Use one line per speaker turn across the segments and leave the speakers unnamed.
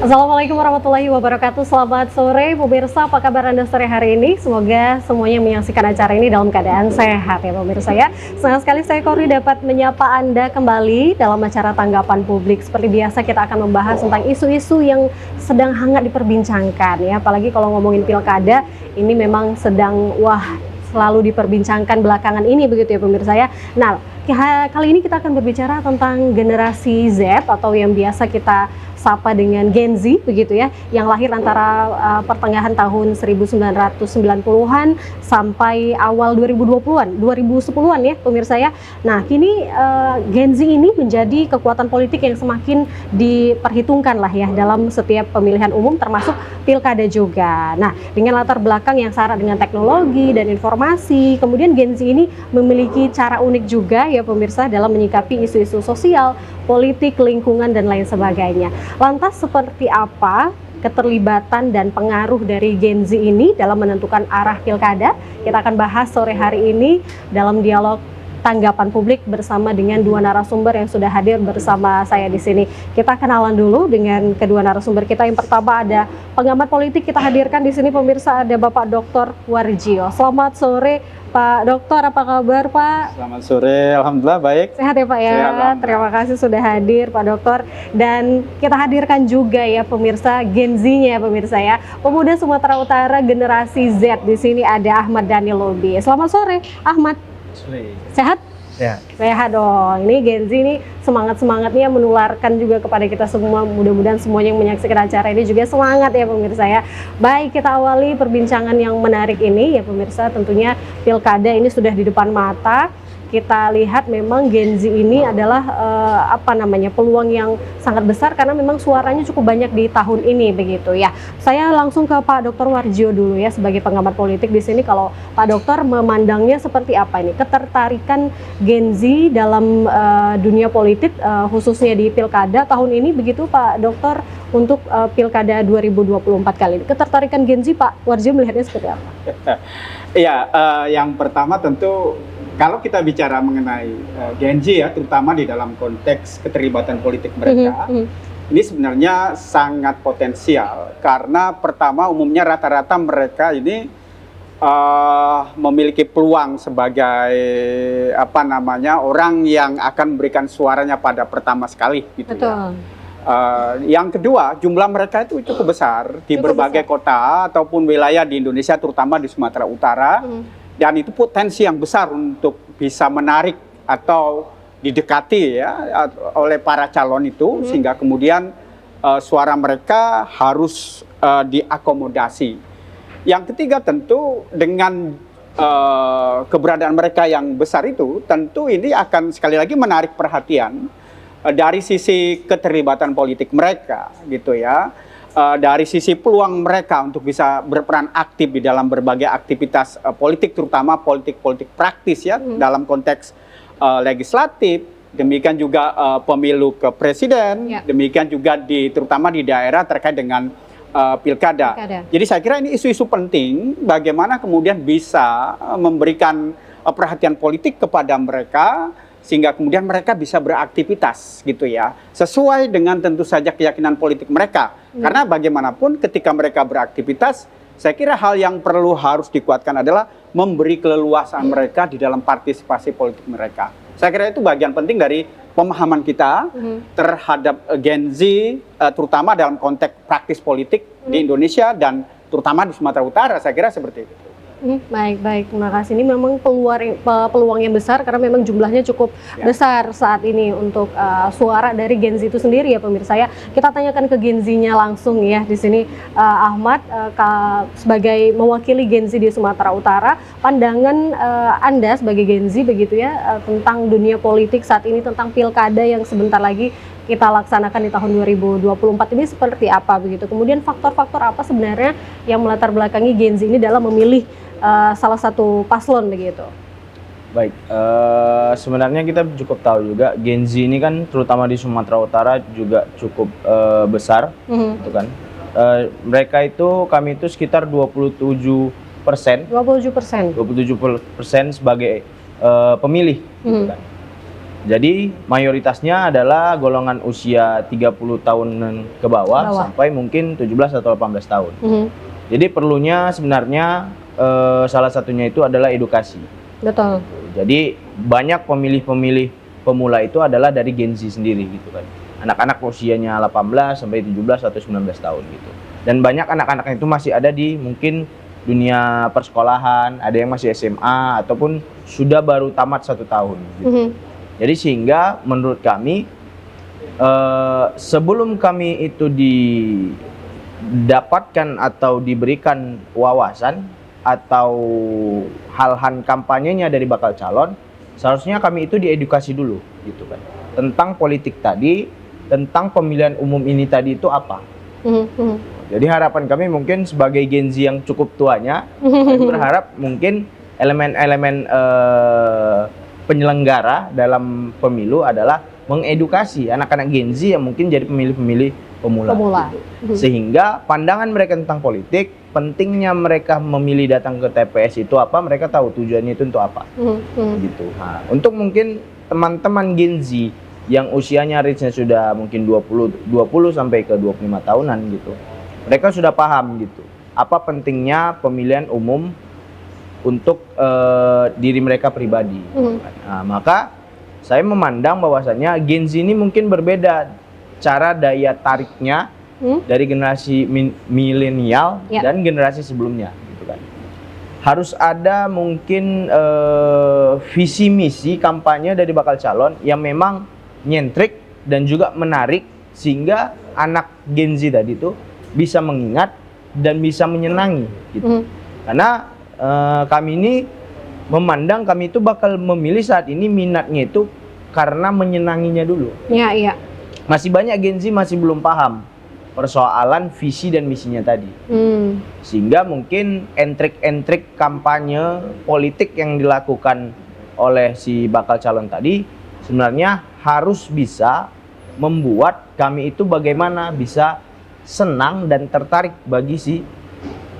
Assalamualaikum warahmatullahi wabarakatuh. Selamat sore pemirsa, apa kabar Anda sore hari ini? Semoga semuanya menyaksikan acara ini dalam keadaan sehat ya pemirsa ya. Senang sekali saya Kori dapat menyapa Anda kembali dalam acara tanggapan publik. Seperti biasa kita akan membahas tentang isu-isu yang sedang hangat diperbincangkan ya. Apalagi kalau ngomongin pilkada, ini memang sedang selalu diperbincangkan belakangan ini begitu ya pemirsa ya. Nah, kali ini kita akan berbicara tentang generasi Z atau yang biasa kita sapa dengan Gen Z begitu ya, yang lahir antara pertengahan tahun 1990-an sampai awal 2010-an ya pemirsa ya. Nah, kini Gen Z ini menjadi kekuatan politik yang semakin diperhitungkan lah ya dalam setiap pemilihan umum termasuk pilkada juga. Nah, dengan latar belakang yang syarat dengan teknologi dan informasi, kemudian Gen Z ini memiliki cara unik juga ya pemirsa dalam menyikapi isu-isu sosial, politik, lingkungan, dan lain sebagainya. Lantas seperti apa keterlibatan dan pengaruh dari Gen Z ini dalam menentukan arah pilkada? Kita akan bahas sore hari ini dalam dialog tanggapan publik bersama dengan dua narasumber yang sudah hadir bersama saya di sini. Kita kenalan dulu dengan kedua narasumber kita. Yang pertama ada pengamat politik, kita hadirkan di sini pemirsa, ada Bapak Dr. Warjio. Selamat sore Pak Dokter, apa kabar Pak?
Selamat sore, alhamdulillah baik.
Sehat ya Pak ya?
Sehat,
terima kasih sudah hadir Pak Dokter. Dan kita hadirkan juga ya pemirsa Gen Z-nya ya pemirsa ya. Pemuda Sumatera Utara generasi Z, di sini ada Ahmad Dhani Lobi. Selamat sore Ahmad. Sehat? Sehat dong. Ini Gen Z ini semangat-semangatnya menularkan juga kepada kita semua. Mudah-mudahan semuanya yang menyaksikan acara ini juga semangat ya pemirsa ya. Baik, kita awali perbincangan yang menarik ini ya pemirsa. Tentunya pilkada ini sudah di depan mata. Kita lihat memang Gen Z ini adalah peluang yang sangat besar karena memang suaranya cukup banyak di tahun ini begitu ya. Saya langsung ke Pak Dr. Warjio dulu ya sebagai pengamat politik di sini. Kalau Pak Dokter memandangnya seperti apa ini ketertarikan Gen Z dalam dunia politik khususnya di pilkada tahun ini begitu Pak Dokter untuk pilkada 2024 kali ini. Ketertarikan Gen Z Pak Warjio melihatnya seperti apa?
Iya, yang pertama tentu kalau kita bicara mengenai Gen Z ya, terutama di dalam konteks keterlibatan politik mereka, ini sebenarnya sangat potensial karena pertama umumnya rata-rata mereka ini memiliki peluang sebagai orang yang akan memberikan suaranya pada pertama sekali gitu. Betul. Yang kedua, jumlah mereka itu cukup besar di berbagai kota ataupun wilayah di Indonesia, terutama di Sumatera Utara. Dan itu potensi yang besar untuk bisa menarik atau didekati ya oleh para calon itu, sehingga kemudian suara mereka harus diakomodasi. Yang ketiga tentu dengan keberadaan mereka yang besar itu, tentu ini akan sekali lagi menarik perhatian dari sisi keterlibatan politik mereka gitu ya. Dari sisi peluang mereka untuk bisa berperan aktif di dalam berbagai aktivitas politik, terutama politik-politik praktis ya, dalam konteks legislatif, demikian juga pemilu ke presiden, demikian juga terutama di daerah terkait dengan pilkada. Jadi saya kira ini isu-isu penting, bagaimana kemudian bisa memberikan perhatian politik kepada mereka, sehingga kemudian mereka bisa beraktivitas gitu ya, sesuai dengan tentu saja keyakinan politik mereka. Karena bagaimanapun ketika mereka beraktivitas, saya kira hal yang harus dikuatkan adalah memberi keleluasaan mereka di dalam partisipasi politik mereka. Saya kira itu bagian penting dari pemahaman kita terhadap Gen Z, terutama dalam konteks praktis politik di Indonesia dan terutama di Sumatera Utara, saya kira seperti itu.
Baik, terima kasih. Ini memang peluang yang besar karena memang jumlahnya cukup besar saat ini untuk suara dari Gen Z itu sendiri ya pemirsa ya. Kita tanyakan ke Gen Z-nya langsung ya di sini Ahmad, sebagai mewakili Gen Z di Sumatera Utara, pandangan Anda sebagai Gen Z begitu ya tentang dunia politik saat ini, tentang pilkada yang sebentar lagi kita laksanakan di tahun 2024 ini seperti apa begitu. Kemudian faktor-faktor apa sebenarnya yang melatar belakangi Gen Z ini dalam memilih salah satu paslon begitu.
Baik, sebenarnya kita cukup tahu juga Gen Z ini kan terutama di Sumatera Utara juga cukup besar, gitu kan. Kami itu sekitar 27%. 27% sebagai pemilih, gitu kan. Jadi mayoritasnya adalah golongan usia 30 tahunan ke bawah sampai mungkin 17 atau 18 tahun. Jadi perlunya sebenarnya salah satunya itu adalah edukasi.
Betul.
Jadi banyak pemilih-pemilih pemula itu adalah dari Gen Z sendiri gitu kan. Anak-anak usianya 18 sampai 17 atau 19 tahun gitu. Dan banyak anak-anak itu masih ada di mungkin dunia persekolahan, ada yang masih SMA ataupun sudah baru tamat 1 tahun gitu. Jadi sehingga menurut kami sebelum kami itu didapatkan atau diberikan wawasan atau hal-hal kampanyenya dari bakal calon, seharusnya kami itu diedukasi dulu gitu kan. Tentang politik tadi, tentang pemilihan umum ini tadi itu apa. Jadi harapan kami mungkin sebagai Gen Z yang cukup tuanya, kami berharap mungkin elemen-elemen penyelenggara dalam pemilu adalah mengedukasi anak-anak Gen Z yang mungkin jadi pemilih-pemilih pemula. Gitu. Sehingga pandangan mereka tentang politik, pentingnya mereka memilih datang ke TPS itu apa, mereka tahu tujuannya itu untuk apa. Gitu. Nah, untuk mungkin teman-teman Gen Z yang usianya range-nya sudah mungkin 20 sampai ke 25 tahunan gitu. Mereka sudah paham gitu. Apa pentingnya pemilihan umum untuk diri mereka pribadi. Nah, maka saya memandang bahwasannya Gen Z ini mungkin berbeda cara daya tariknya dari generasi milenial dan generasi sebelumnya, gitu kan. Harus ada mungkin visi misi kampanye dari bakal calon yang memang nyentrik dan juga menarik sehingga anak Gen Z tadi itu bisa mengingat dan bisa menyenangi, gitu. Karena kami ini memandang kami itu bakal memilih saat ini minatnya itu karena menyenanginya dulu. Iya. Masih banyak Gen Z masih belum paham persoalan visi dan misinya tadi. Sehingga mungkin entrik-entrik kampanye politik yang dilakukan oleh si bakal calon tadi sebenarnya harus bisa membuat kami itu bagaimana bisa senang dan tertarik bagi si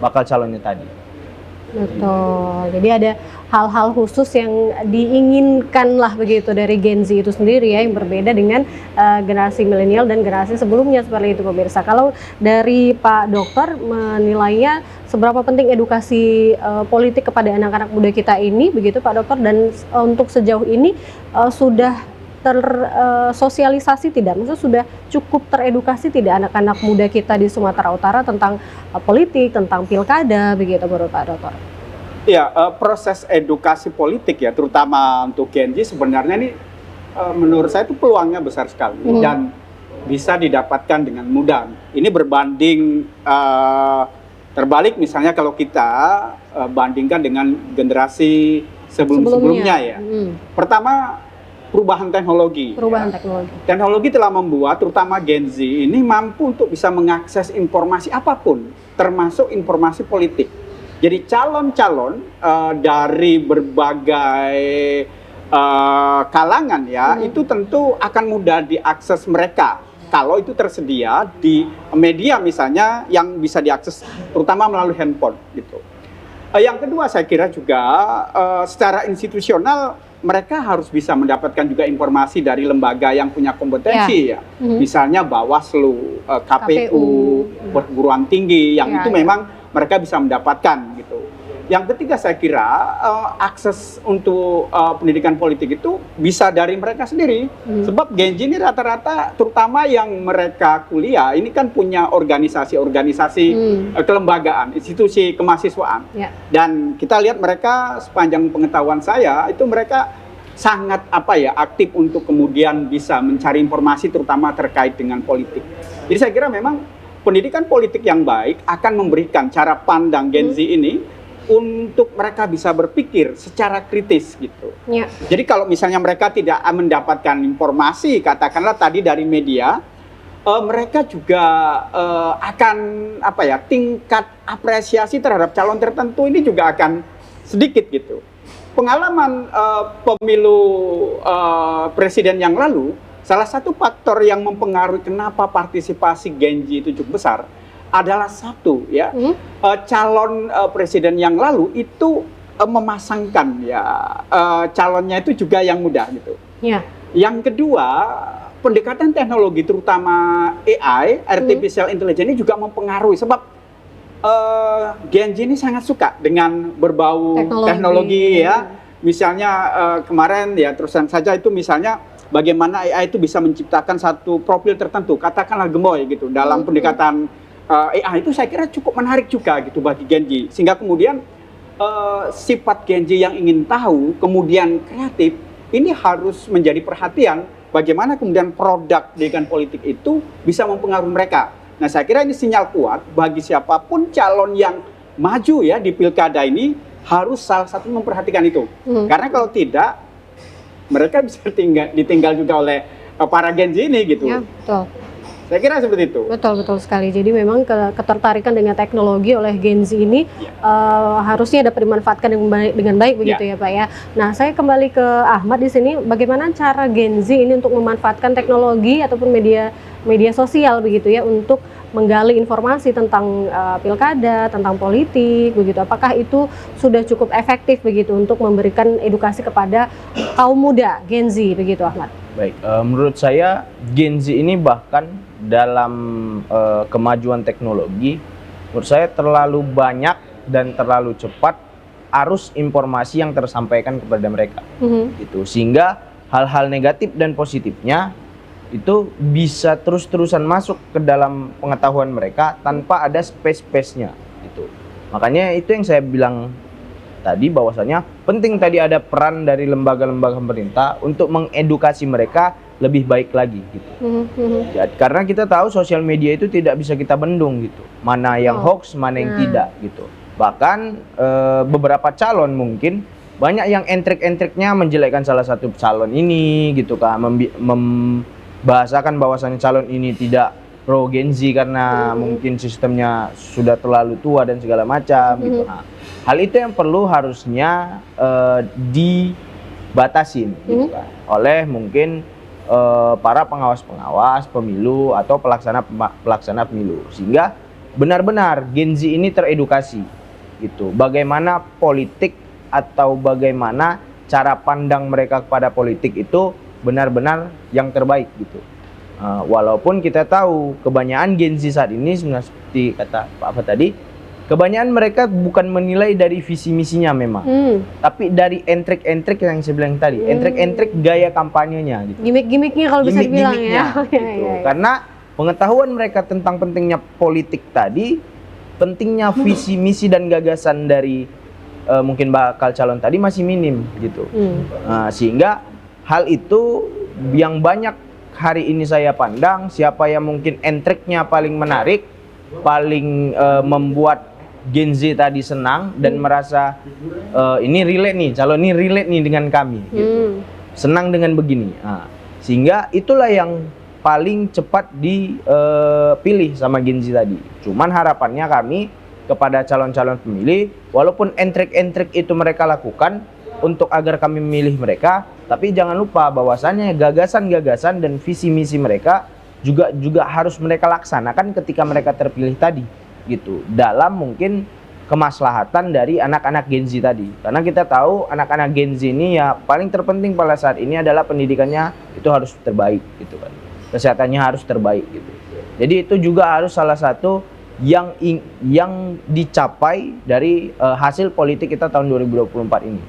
bakal calonnya tadi.
Betul. Jadi ada hal-hal khusus yang diinginkan lah begitu dari Gen Z itu sendiri ya, yang berbeda dengan generasi milenial dan generasi sebelumnya seperti itu pemirsa. Kalau dari Pak Dokter menilainya seberapa penting edukasi politik kepada anak-anak muda kita ini begitu Pak Dokter, dan untuk sejauh ini sudah tersosialisasi tidak? Maksudnya sudah cukup teredukasi tidak anak-anak muda kita di Sumatera Utara tentang politik, tentang pilkada begitu menurut Pak Dokter?
Ya, proses edukasi politik ya, terutama untuk Gen Z sebenarnya ini menurut saya itu peluangnya besar sekali dan bisa didapatkan dengan mudah. Ini berbanding terbalik misalnya kalau kita bandingkan dengan generasi sebelum-sebelumnya ya. Pertama, perubahan teknologi. Teknologi telah membuat terutama Gen Z ini mampu untuk bisa mengakses informasi apapun, termasuk informasi politik. Jadi calon-calon dari berbagai kalangan ya, itu tentu akan mudah diakses mereka kalau itu tersedia di media misalnya yang bisa diakses terutama melalui handphone gitu. Yang kedua saya kira juga secara institusional mereka harus bisa mendapatkan juga informasi dari lembaga yang punya kompetensi ya. Misalnya Bawaslu, KPU, perguruan tinggi yang itu memang mereka bisa mendapatkan gitu. Yang ketiga saya kira akses untuk pendidikan politik itu bisa dari mereka sendiri. Sebab Gen Z ini rata-rata terutama yang mereka kuliah ini kan punya organisasi-organisasi kelembagaan, institusi kemahasiswaan. Dan kita lihat mereka sepanjang pengetahuan saya itu mereka sangat aktif untuk kemudian bisa mencari informasi terutama terkait dengan politik. Jadi saya kira memang pendidikan politik yang baik akan memberikan cara pandang Gen Z ini untuk mereka bisa berpikir secara kritis gitu. Jadi kalau misalnya mereka tidak mendapatkan informasi, katakanlah tadi dari media, mereka juga akan tingkat apresiasi terhadap calon tertentu ini juga akan sedikit gitu. Pengalaman pemilu presiden yang lalu, salah satu faktor yang mempengaruhi kenapa partisipasi Gen Z itu cukup besar adalah satu ya, calon presiden yang lalu itu memasangkan ya calonnya itu juga yang muda gitu. Yang kedua, pendekatan teknologi terutama AI, artificial intelligence ini juga mempengaruhi sebab Gen Z ini sangat suka dengan berbau teknologi ya. Misalnya kemarin ya terusan saja itu misalnya bagaimana AI itu bisa menciptakan satu profil tertentu, katakanlah gemoy gitu dalam pendekatan AI itu saya kira cukup menarik juga gitu bagi Gen Z. Sehingga kemudian sifat Gen Z yang ingin tahu kemudian kreatif ini harus menjadi perhatian bagaimana kemudian produk dengan politik itu bisa mempengaruhi mereka. Nah, saya kira ini sinyal kuat bagi siapapun calon yang maju ya di pilkada ini harus salah satu memperhatikan itu. Karena kalau tidak, mereka bisa ditinggal juga oleh para Gen Z ini gitu.
Ya, betul.
Saya kira seperti itu.
Betul sekali. Jadi memang ketertarikan dengan teknologi oleh Gen Z ini harusnya dapat dimanfaatkan dengan baik begitu ya Pak ya. Nah, saya kembali ke Ahmad di sini. Bagaimana cara Gen Z ini untuk memanfaatkan teknologi ataupun media sosial begitu ya untuk menggali informasi tentang pilkada, tentang politik begitu. Apakah itu sudah cukup efektif begitu untuk memberikan edukasi kepada kaum muda Gen Z begitu Ahmad?
Baik, menurut saya Gen Z ini bahkan dalam kemajuan teknologi, menurut saya terlalu banyak dan terlalu cepat arus informasi yang tersampaikan kepada mereka, gitu. Sehingga hal-hal negatif dan positifnya itu bisa terus-terusan masuk ke dalam pengetahuan mereka tanpa ada space-nya, gitu. Makanya itu yang saya bilang tadi bahwasanya penting tadi ada peran dari lembaga-lembaga pemerintah untuk mengedukasi mereka lebih baik lagi gitu. Ya, karena kita tahu sosial media itu tidak bisa kita bendung gitu. Mana yang hoax, mana yang tidak gitu. Bahkan beberapa calon mungkin banyak yang entrik-entriknya menjelekkan salah satu calon ini gitu kan, membahasakan bahwasanya calon ini tidak pro Gen Z karena mungkin sistemnya sudah terlalu tua dan segala macam gitu. Nah, hal itu yang perlu harusnya dibatasin gitu kan, oleh mungkin para pengawas-pengawas pemilu atau pelaksana pemilu, sehingga benar-benar Gen Z ini teredukasi gitu. Bagaimana politik atau bagaimana cara pandang mereka kepada politik itu benar-benar yang terbaik gitu. Walaupun kita tahu kebanyakan Gen Z saat ini seperti kata Pak Afat tadi, kebanyakan mereka bukan menilai dari visi misinya memang, tapi dari entrik-entrik yang saya bilang tadi, entrik-entrik gaya kampanyenya gitu.
Gimmick-gimmicknya kalau bisa dibilang ya.
Gitu. Karena pengetahuan mereka tentang pentingnya politik tadi, pentingnya visi misi dan gagasan dari mungkin bakal calon tadi masih minim gitu. Sehingga hal itu yang banyak hari ini saya pandang, siapa yang mungkin entriknya paling menarik, paling membuat Gen Z tadi senang dan merasa ini relate nih, calon ini relate nih dengan kami gitu. Senang dengan begini. Sehingga itulah yang paling cepat dipilih sama Gen Z tadi. Cuman harapannya kami kepada calon-calon pemilih, walaupun entrik-entrik itu mereka lakukan untuk agar kami memilih mereka, tapi jangan lupa bahwasannya gagasan-gagasan dan visi misi mereka juga harus mereka laksanakan ketika mereka terpilih tadi gitu, dalam mungkin kemaslahatan dari anak-anak Gen Z tadi. Karena kita tahu anak-anak Gen Z ini ya paling terpenting pada saat ini adalah pendidikannya itu harus terbaik gitu kan, kesehatannya harus terbaik gitu. Jadi itu juga harus salah satu yang dicapai dari hasil politik kita tahun 2024 ini.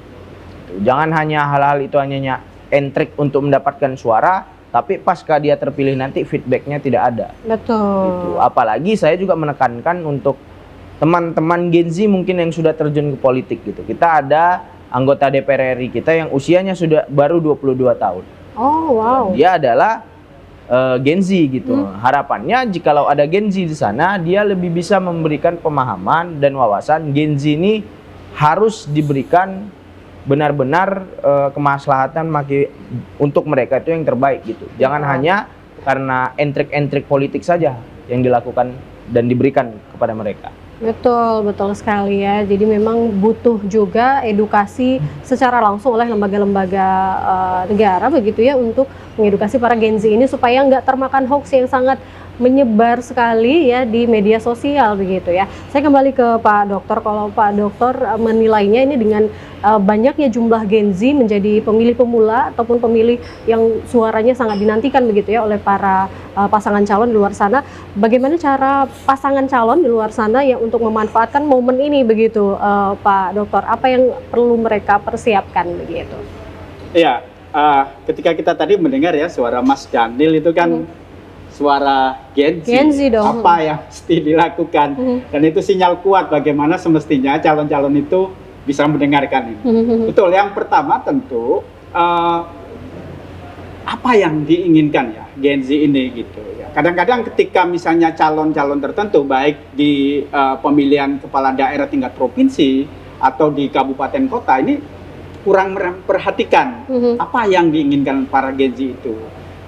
Jangan hanya hal-hal itu hanya entrik untuk mendapatkan suara, tapi pasca dia terpilih nanti feedbacknya tidak ada.
Betul.
Gitu. Apalagi saya juga menekankan untuk teman-teman Gen Z mungkin yang sudah terjun ke politik gitu. Kita ada anggota DPR RI kita yang usianya sudah baru 22 tahun.
Oh wow.
Dia adalah Gen Z gitu. Harapannya jikalau ada Gen Z di sana, dia lebih bisa memberikan pemahaman dan wawasan. Gen Z ini harus diberikan benar-benar kemaslahatan untuk mereka itu yang terbaik gitu. Jangan hanya karena entrik-entrik politik saja yang dilakukan dan diberikan kepada mereka.
Betul sekali ya. Jadi memang butuh juga edukasi secara langsung oleh lembaga-lembaga negara begitu ya, untuk mengedukasi para Gen Z ini supaya nggak termakan hoax yang sangat menyebar sekali ya di media sosial begitu ya. Saya kembali ke Pak Dokter, kalau Pak Dokter menilainya ini dengan banyaknya jumlah Gen Z menjadi pemilih pemula ataupun pemilih yang suaranya sangat dinantikan begitu ya oleh para pasangan calon di luar sana. Bagaimana cara pasangan calon di luar sana yang untuk memanfaatkan momen ini begitu, Pak Dokter? Apa yang perlu mereka persiapkan begitu?
Iya, ketika kita tadi mendengar ya suara Mas Daniel itu kan suara Gen Z
dong.
Apa yang mesti dilakukan, dan itu sinyal kuat bagaimana semestinya calon-calon itu bisa mendengarkan ini. Betul, yang pertama tentu apa yang diinginkan ya Gen Z ini gitu ya. Kadang-kadang ketika misalnya calon-calon tertentu baik di pemilihan kepala daerah tingkat provinsi atau di kabupaten kota ini kurang memperhatikan apa yang diinginkan para Gen Z itu.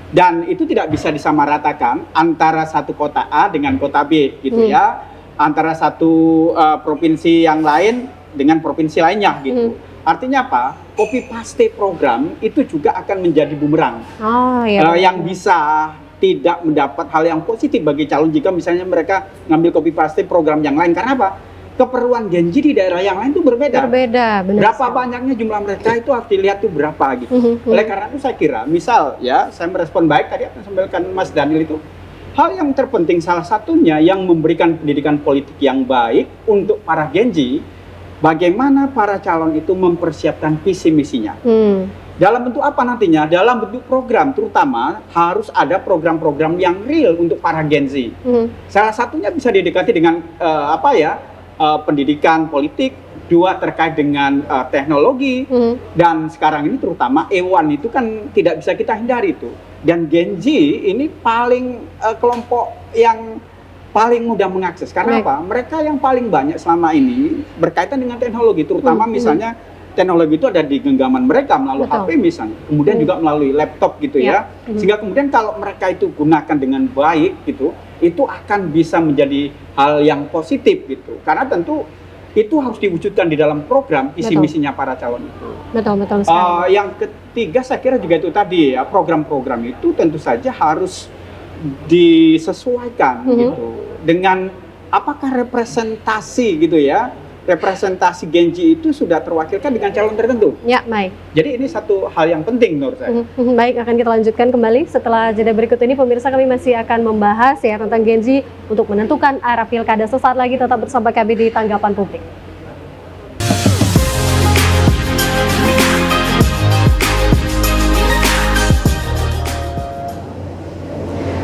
Dan itu tidak bisa disamaratakan antara satu kota A dengan kota B gitu ya, antara satu provinsi yang lain dengan provinsi lainnya gitu. Artinya apa? Copy paste program itu juga akan menjadi bumerang, yang bisa tidak mendapat hal yang positif bagi calon jika misalnya mereka ngambil copy paste program yang lain. Karena apa? Keperluan Gen Z di daerah yang lain itu berbeda.
Benar.
Berapa banyaknya jumlah mereka itu harus dilihat tuh berapa gitu. Oleh karena itu saya kira, misal ya, saya merespon baik tadi apa yang disampaikan Mas Daniel itu, hal yang terpenting salah satunya yang memberikan pendidikan politik yang baik untuk para Gen Z, bagaimana para calon itu mempersiapkan visi misinya. Dalam bentuk apa nantinya? Dalam bentuk program, terutama harus ada program-program yang real untuk para Gen Z. Salah satunya bisa didekati dengan pendidikan politik, dua terkait dengan teknologi, dan sekarang ini terutama E1 itu kan tidak bisa kita hindari itu. Dan Gen Z ini paling kelompok yang paling mudah mengakses. Karena apa? Mereka yang paling banyak selama ini berkaitan dengan teknologi, terutama misalnya teknologi itu ada di genggaman mereka melalui HP misalnya, kemudian juga melalui laptop gitu ya. Sehingga kemudian kalau mereka itu gunakan dengan baik gitu, itu akan bisa menjadi hal yang positif gitu. Karena tentu itu harus diwujudkan di dalam program visi misinya para calon itu.
Betul sekali.
Yang ketiga saya kira juga itu tadi ya, program-program itu tentu saja harus disesuaikan gitu dengan apakah representasi gitu ya. Representasi Gen Z itu sudah terwakilkan dengan calon tertentu.
Ya, baik.
Jadi ini satu hal yang penting menurut saya.
Baik, akan kita lanjutkan kembali setelah jeda berikut ini. Pemirsa, kami masih akan membahas ya tentang Gen Z untuk menentukan arah pilkada. Sesaat lagi tetap bersama kami di Tanggapan Publik.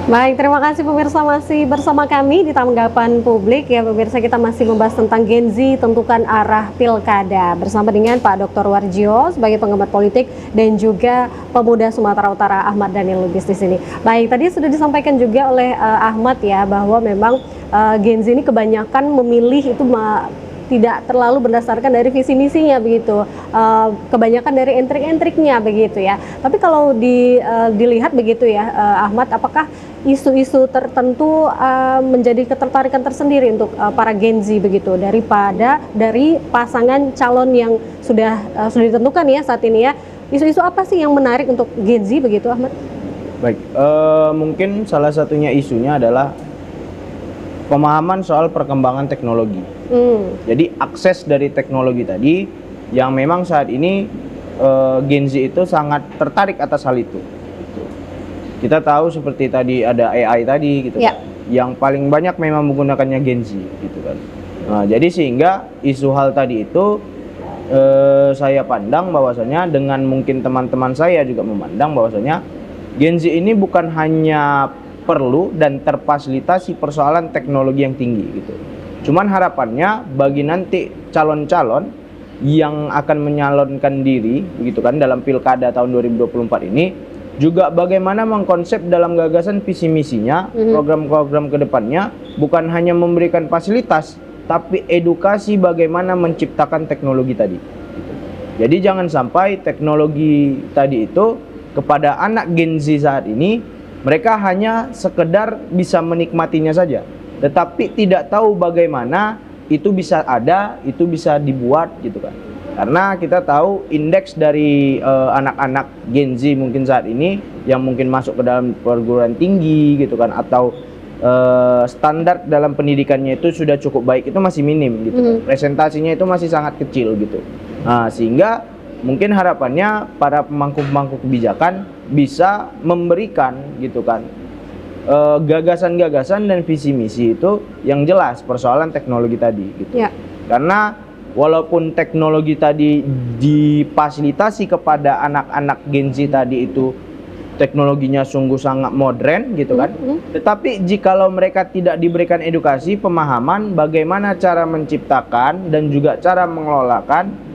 Baik, terima kasih pemirsa masih bersama kami di Tanggapan Publik ya pemirsa, kita masih membahas tentang Gen Z tentukan arah pilkada bersama dengan Pak Dr. Warjio sebagai pengamat politik dan juga pemuda Sumatera Utara Ahmad Daniel Lubis di sini. Baik, tadi sudah disampaikan juga oleh Ahmad ya bahwa memang Gen Z ini kebanyakan memilih itu tidak terlalu berdasarkan dari visi misinya begitu, kebanyakan dari intrik-intriknya begitu ya. Tapi kalau dilihat begitu ya Ahmad, apakah isu-isu tertentu menjadi ketertarikan tersendiri untuk para Gen Z begitu dari pasangan calon yang sudah ditentukan ya saat ini ya? Isu-isu apa sih yang menarik untuk Gen Z begitu Ahmad?
Baik, mungkin salah satunya isunya adalah pemahaman soal perkembangan teknologi. Jadi akses dari teknologi tadi yang memang saat ini Gen Z itu sangat tertarik atas hal itu. Kita tahu seperti tadi ada AI tadi gitu kan, yang paling banyak memang menggunakannya Gen Z gitu kan. Nah, jadi sehingga isu hal tadi itu saya pandang bahwasanya dengan mungkin teman-teman saya juga memandang bahwasanya Gen Z ini bukan hanya perlu dan terfasilitasi persoalan teknologi yang tinggi gitu. Cuman harapannya bagi nanti calon-calon yang akan menyalonkan diri begitu kan dalam pilkada tahun 2024 ini juga bagaimana mengkonsep dalam gagasan visi misinya, program-program ke depannya bukan hanya memberikan fasilitas tapi edukasi bagaimana menciptakan teknologi tadi. Jadi jangan sampai teknologi tadi itu kepada anak Gen Z saat ini mereka hanya sekedar bisa menikmatinya saja, tetapi tidak tahu bagaimana itu bisa ada, itu bisa dibuat gitu kan. Karena kita tahu indeks dari anak-anak Gen Z mungkin saat ini yang mungkin masuk ke dalam perguruan tinggi gitu kan, atau standar dalam pendidikannya itu sudah cukup baik, itu masih minim gitu. Presentasinya itu masih sangat kecil gitu. Nah, sehingga mungkin harapannya para pemangku-pemangku kebijakan bisa memberikan gitu kan gagasan-gagasan dan visi misi itu yang jelas persoalan teknologi tadi gitu. Ya. Karena walaupun teknologi tadi difasilitasi kepada anak-anak Gen Z tadi itu teknologinya sungguh sangat modern gitu kan. Tetapi jikalau mereka tidak diberikan edukasi, pemahaman bagaimana cara menciptakan dan juga cara mengelolakan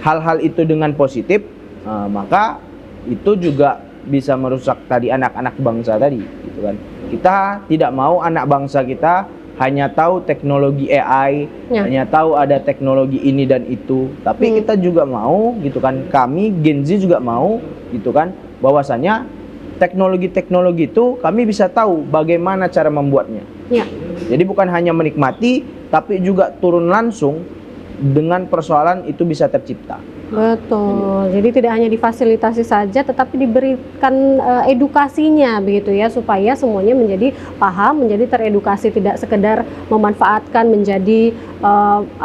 hal-hal itu dengan positif, maka itu juga bisa merusak tadi anak-anak bangsa tadi gitu kan. Kita tidak mau anak bangsa kita hanya tahu teknologi AI, hanya tahu ada teknologi ini dan itu, tapi kita juga mau gitu kan, kami Gen Z juga mau gitu kan, bahwasanya teknologi-teknologi itu kami bisa tahu bagaimana cara membuatnya. Ya. Jadi bukan hanya menikmati, tapi juga turun langsung dengan persoalan itu bisa tercipta.
Betul. Jadi tidak hanya difasilitasi saja, tetapi diberikan edukasinya begitu ya, supaya semuanya menjadi paham, menjadi teredukasi, tidak sekedar memanfaatkan menjadi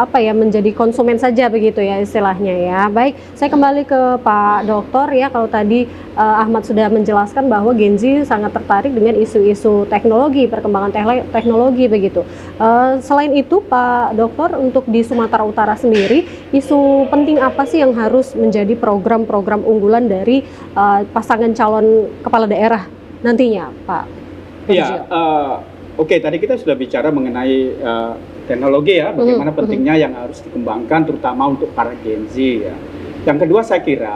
menjadi konsumen saja begitu ya istilahnya ya. Baik, saya kembali ke Pak Dokter ya. Kalau tadi Ahmad sudah menjelaskan bahwa Gen Z sangat tertarik dengan isu-isu teknologi, perkembangan teknologi begitu. Selain itu Pak Dokter, untuk di Sumatera Utara sendiri, isu penting apa sih yang harus menjadi program-program unggulan dari pasangan calon kepala daerah nantinya, Pak?
Iya, oke, tadi kita sudah bicara mengenai teknologi ya, bagaimana pentingnya yang harus dikembangkan terutama untuk para Gen Z ya. Yang kedua, saya kira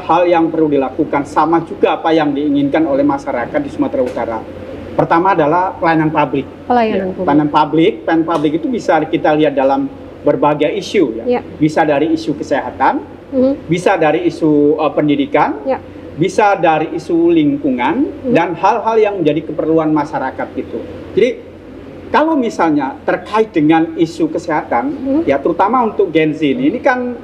hal yang perlu dilakukan sama juga apa yang diinginkan oleh masyarakat di Sumatera Utara. Pertama adalah pelayanan publik. Pelayanan publik itu bisa kita lihat dalam berbagai isu ya. Bisa dari isu kesehatan, bisa dari isu pendidikan, bisa dari isu lingkungan, dan hal-hal yang menjadi keperluan masyarakat gitu. Jadi kalau misalnya terkait dengan isu kesehatan, ya terutama untuk Gen Z ini kan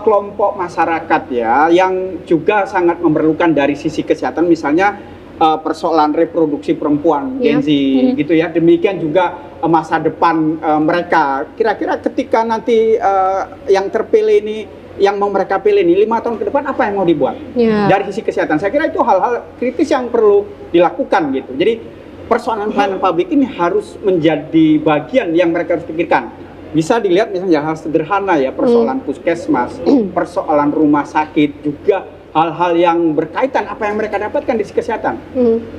kelompok masyarakat ya yang juga sangat memerlukan dari sisi kesehatan, misalnya persoalan reproduksi perempuan Gen Z gitu ya. Demikian juga masa depan mereka. Kira-kira ketika nanti yang terpilih ini, yang mau mereka pilih ini 5 tahun ke depan, apa yang mau dibuat dari sisi kesehatan? Saya kira itu hal-hal kritis yang perlu dilakukan gitu. Jadi persoalan pelayanan publik ini harus menjadi bagian yang mereka harus pikirkan. Bisa dilihat misalnya hal sederhana ya, persoalan puskesmas, persoalan rumah sakit, juga hal-hal yang berkaitan apa yang mereka dapatkan di sisi kesehatan.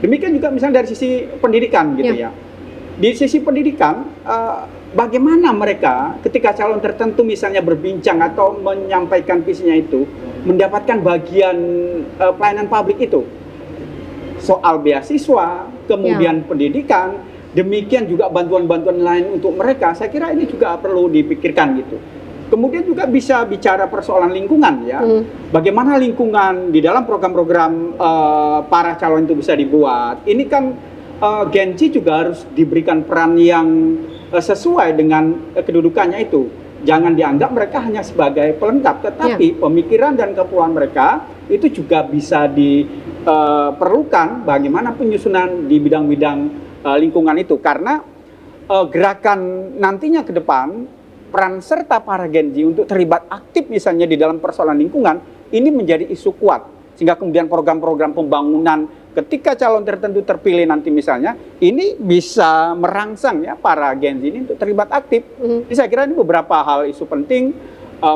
Demikian juga misalnya dari sisi pendidikan gitu ya. Di sisi pendidikan, bagaimana mereka ketika calon tertentu misalnya berbincang atau menyampaikan visinya itu, mendapatkan bagian pelayanan publik itu. Soal beasiswa, kemudian pendidikan, demikian juga bantuan-bantuan lain untuk mereka, saya kira ini juga perlu dipikirkan gitu. Kemudian juga bisa bicara persoalan lingkungan ya. Bagaimana lingkungan di dalam program-program para calon itu bisa dibuat. Ini kan Gen Z juga harus diberikan peran yang sesuai dengan kedudukannya itu. Jangan dianggap mereka hanya sebagai pelengkap, tetapi pemikiran dan kepulauan mereka itu juga bisa diperlukan bagaimana penyusunan di bidang-bidang lingkungan itu. Karena gerakan nantinya ke depan, peran serta para Gen Z untuk terlibat aktif misalnya di dalam persoalan lingkungan, ini menjadi isu kuat. Sehingga kemudian program-program pembangunan ketika calon tertentu terpilih nanti misalnya, ini bisa merangsang ya para Gen Z ini untuk terlibat aktif. Jadi saya kira ini beberapa hal isu penting